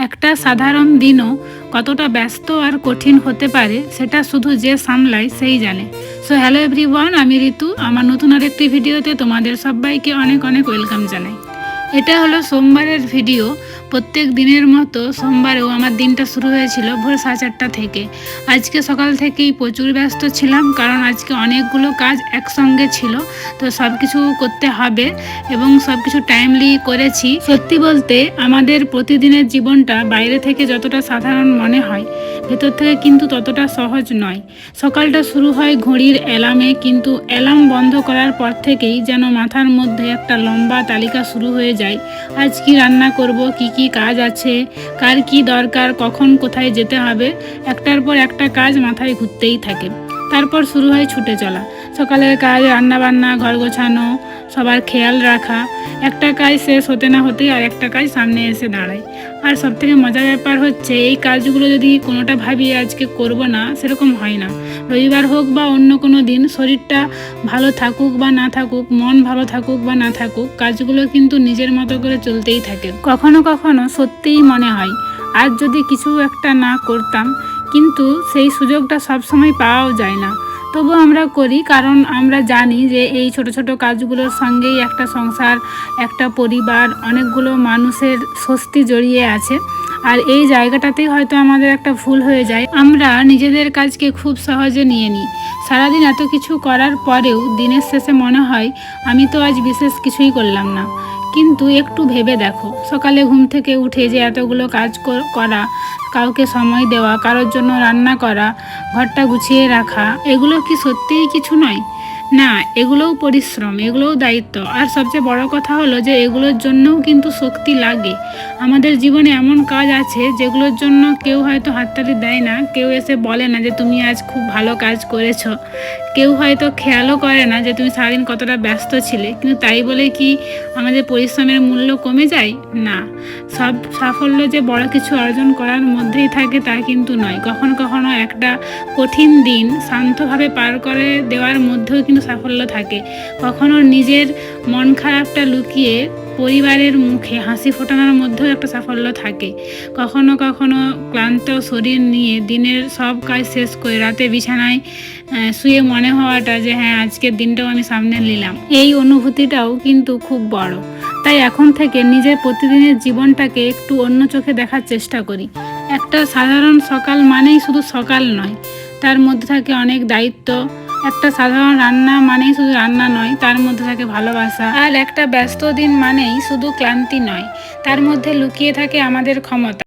একটা সাধারণ দিনও কতটা ব্যস্ত আর কঠিন হতে পারে সেটা শুধু যে সামলায় সেই জানে। সো হ্যালো এভরিওয়ান, আমি ঋতু। আমার নতুন আরেকটি ভিডিওতে তোমাদের সবাইকে অনেক অনেক ওয়েলকাম জানাই। এটা হলো সোমবারের ভিডিও। প্রত্যেক দিনের মতো সোমবারেও আমার দিনটা শুরু হয়েছিল ভোর 4:30 থেকে। আজকে সকাল থেকেই প্রচুর ব্যস্ত ছিলাম, কারণ আজকে অনেকগুলো কাজ একসঙ্গে ছিল, তো সব কিছু করতে হবে এবং সব কিছু টাইমলি করেছি। সত্যি বলতে আমাদের প্রতিদিনের জীবনটা বাইরে থেকে যতটা সাধারণ মনে হয়, ভেতর থেকে কিন্তু ততটা সহজ নয়। সকালটা শুরু হয় ঘড়ির অ্যালার্মে, কিন্তু অ্যালার্ম বন্ধ করার পর থেকেই যেন মাথার মধ্যে একটা লম্বা তালিকা শুরু হয়ে যায়। আজ কি রান্না করব, কি কি কাজ আছে, কার কি দরকার, কখন কোথায় যেতে হবে, একটার পর একটা কাজ মাথায় ঘুরতেই থাকে। তারপর শুরু হয় ছুটে চলা। সকালের কাজ, রান্নাবান্না, ঘর গোছানো, সবার খেয়াল রাখা। একটা কাজ শেষ হতে না হতেই আর একটা কাজ সামনে এসে দাঁড়ায়। আর সবথেকে মজার ব্যাপার হচ্ছে, এই কাজগুলো যদি কোনোটা ভাবি আজকে করব না, সেরকম হয় না। রবিবার হোক বা অন্য কোনো দিন, শরীরটা ভালো থাকুক বা না থাকুক, মন ভালো থাকুক বা না থাকুক, কাজগুলো কিন্তু নিজের মতো করে চলতেই থাকে। কখনো কখনো সত্যিই মনে হয় আজ যদি কিছু একটা না করতাম, কিন্তু সেই সুযোগটা সবসময় পাওয়াও যায় না। তবু আমরা করি, কারণ আমরা জানি যে এই ছোট ছোট কাজগুলোর সঙ্গেই একটা সংসার, একটা পরিবার, অনেকগুলো মানুষের স্বস্তি জড়িয়ে আছে। আর এই জায়গাটাতেই হয়তো আমাদের একটা ভুল হয়ে যায়, আমরা নিজেদের কাজকে খুব সহজে নিয়ে নিই। সারাদিন এত কিছু করার পরেও দিনের শেষে মনে হয় আমি তো আজ বিশেষ কিছুই করলাম না। কিন্তু একটু ভেবে দেখো, সকালে ঘুম থেকে উঠে যে এতগুলো কাজ করা, কাউকে সময় দেওয়া, কারোর জন্য রান্না করা, ঘরটা গুছিয়ে রাখা, এগুলো কি সত্যিই কিছু নয়? না, এগুলোও পরিশ্রম, এগুলোও দায়িত্ব। আর সবচেয়ে বড় কথা হলো যে এগুলোর জন্যও কিন্তু শক্তি লাগে। আমাদের জীবনে এমন কাজ আছে যেগুলোর জন্য কেউ হয়তো হাততালি দেয় না, কেউ এসে বলে না যে তুমি আজ খুব ভালো কাজ করেছো, কেউ হয়তো খেয়ালও করে না যে তুমি সারাদিন কতটা ব্যস্ত ছিলে। কিন্তু তাই বলে কি আমাদের পরিশ্রমের মূল্য কমে যায়? না। সব সাফল্য যে বড় কিছু অর্জন করার মধ্যেই থাকে তা কিন্তু নয়। কখনো কখনো একটা কঠিন দিন শান্তভাবে পার করে দেওয়ার মধ্যেও কিন্তু সাফল্য থাকে। কখনো নিজের মন খারাপটা লুকিয়ে পরিবারের মুখে হাসি ফোটানোর মধ্যেও একটা সাফল্য থাকে। কখনো কখনো ক্লান্ত শরীর নিয়ে দিনের সব কাজ শেষ করে রাতে বিছানায় শুয়ে মনে হওয়াটা যে হ্যাঁ, আজকের দিনটাও আমি সামনে নিলাম, এই অনুভূতিটাও কিন্তু খুব বড়। তাই এখন থেকে নিজের প্রতিদিনের জীবনটাকে একটু অন্য চোখে দেখার চেষ্টা করি। একটা সাধারণ সকাল মানেই শুধু সকাল নয়, তার মধ্যে থাকে অনেক দায়িত্ব। একটা সাধারণ রান্না মানেই শুধু রান্না নয়, তার মধ্যে থাকে ভালোবাসা। আর একটা ব্যস্ত দিন মানেই শুধু ক্লান্তি নয়, তার মধ্যে লুকিয়ে থাকে আমাদের ক্ষমতা।